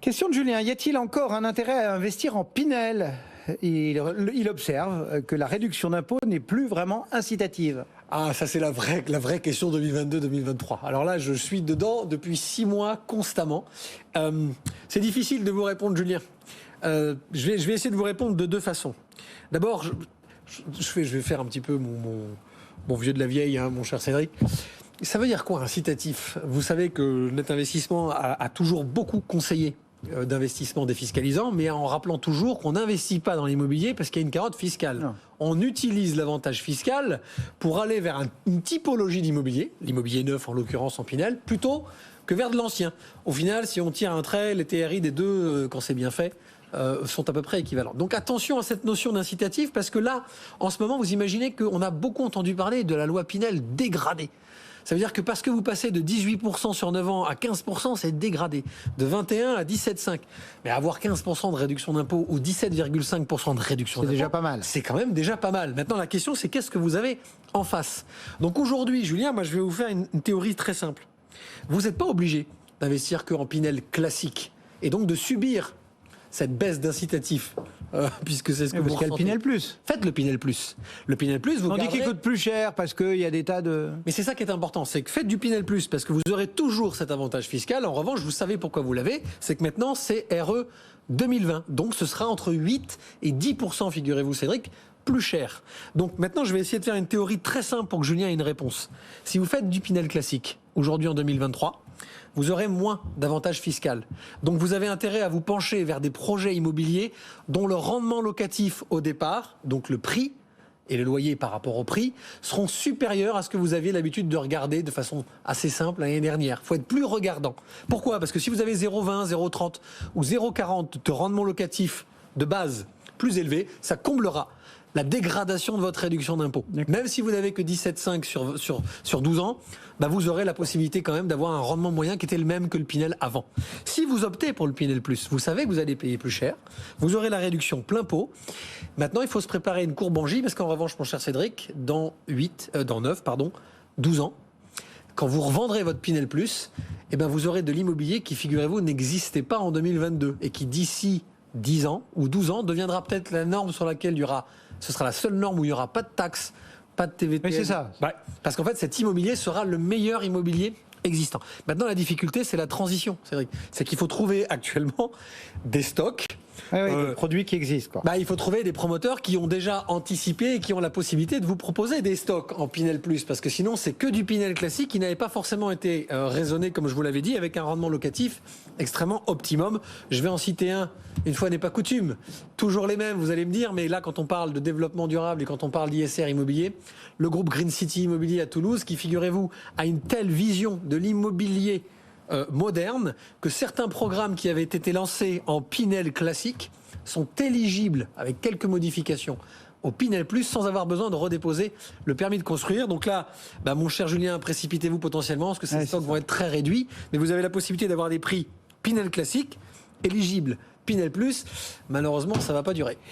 Question de Julien. Y a-t-il encore un intérêt à investir en Pinel ? Il observe que la réduction d'impôt n'est plus vraiment incitative. Ah, ça c'est la vraie question 2022-2023. Alors là, je suis dedans depuis 6 mois constamment. C'est difficile de vous répondre, Julien. Je vais essayer de vous répondre de deux façons. D'abord, je vais faire un petit peu mon vieux de la vieille, hein, mon cher Cédric. Ça veut dire quoi, incitatif ? Vous savez que Net Investissement a toujours beaucoup conseillé d'investissement défiscalisant, mais en rappelant toujours qu'on n'investit pas dans l'immobilier parce qu'il y a une carotte fiscale. Non. On utilise l'avantage fiscal pour aller vers une typologie d'immobilier, l'immobilier neuf en l'occurrence en Pinel, plutôt que vers de l'ancien. Au final, si on tire un trait, les TRI des deux, quand c'est bien fait, sont à peu près équivalents. Donc attention à cette notion d'incitatif, parce que là, en ce moment, vous imaginez qu'on a beaucoup entendu parler de la loi Pinel dégradée. Ça veut dire que parce que vous passez de 18% sur 9 ans à 15%, c'est dégradé. De 21 à 17,5. Mais avoir 15% de réduction d'impôt ou 17,5% de réduction d'impôt, c'est déjà pas mal. C'est quand même déjà pas mal. Maintenant, la question, c'est qu'est-ce que vous avez en face ? Donc aujourd'hui, Julien, moi, je vais vous faire une théorie très simple. Vous n'êtes pas obligé d'investir qu'en Pinel classique et donc de subir cette baisse d'incitatif, puisque c'est ce que vous ressentez. Parce qu'il y a le Pinel Plus. Faites le Pinel Plus. Le Pinel Plus, vous on dit qu'il coûte plus cher parce qu'il y a des tas de... Mais c'est ça qui est important, c'est que faites du Pinel Plus parce que vous aurez toujours cet avantage fiscal. En revanche, vous savez pourquoi vous l'avez, c'est que maintenant c'est RE 2020. Donc ce sera entre 8 et 10%, figurez-vous Cédric, plus cher. Donc maintenant, je vais essayer de faire une théorie très simple pour que Julien ait une réponse. Si vous faites du Pinel classique, aujourd'hui en 2023, vous aurez moins d'avantages fiscal. Donc vous avez intérêt à vous pencher vers des projets immobiliers dont le rendement locatif au départ, donc le prix et le loyer par rapport au prix, seront supérieurs à ce que vous aviez l'habitude de regarder de façon assez simple l'année dernière. Il faut être plus regardant. Pourquoi ? Parce que si vous avez 0,20, 0,30 ou 0,40 de rendement locatif de base plus élevé, ça comblera la dégradation de votre réduction d'impôt. Même si vous n'avez que 17,5 sur 12 ans, bah vous aurez la possibilité quand même d'avoir un rendement moyen qui était le même que le Pinel avant. Si vous optez pour le Pinel Plus, vous savez que vous allez payer plus cher, vous aurez la réduction plein pot. Maintenant, il faut se préparer une courbe en J, parce qu'en revanche, mon cher Cédric, dans 12 ans, quand vous revendrez votre Pinel Plus, eh ben vous aurez de l'immobilier qui, figurez-vous, n'existait pas en 2022 et qui d'ici 10 ans ou 12 ans deviendra peut-être la norme sur laquelle il y aura, ce sera la seule norme où il n'y aura pas de taxes, pas de TVT. Mais c'est ça. Ouais, parce qu'en fait, cet immobilier sera le meilleur immobilier existant. Maintenant, la difficulté, c'est la transition, Cédric. C'est qu'il faut trouver actuellement des stocks. Des produits qui existent, quoi. Il faut trouver des promoteurs qui ont déjà anticipé et qui ont la possibilité de vous proposer des stocks en Pinel Plus, parce que sinon c'est que du Pinel classique qui n'avait pas forcément été raisonné, comme je vous l'avais dit, avec un rendement locatif extrêmement optimum. Je vais en citer un, une fois n'est pas coutume, toujours les mêmes, vous allez me dire, mais là quand on parle de développement durable et quand on parle d'ISR immobilier, le groupe Green City Immobilier à Toulouse, qui, figurez-vous, a une telle vision de l'immobilier moderne, que certains programmes qui avaient été lancés en Pinel classique sont éligibles, avec quelques modifications, au Pinel Plus sans avoir besoin de redéposer le permis de construire. Donc là, mon cher Julien, précipitez-vous potentiellement, parce que ces stocks vont être très réduits, mais vous avez la possibilité d'avoir des prix Pinel classique, éligibles Pinel Plus. Malheureusement, ça ne va pas durer.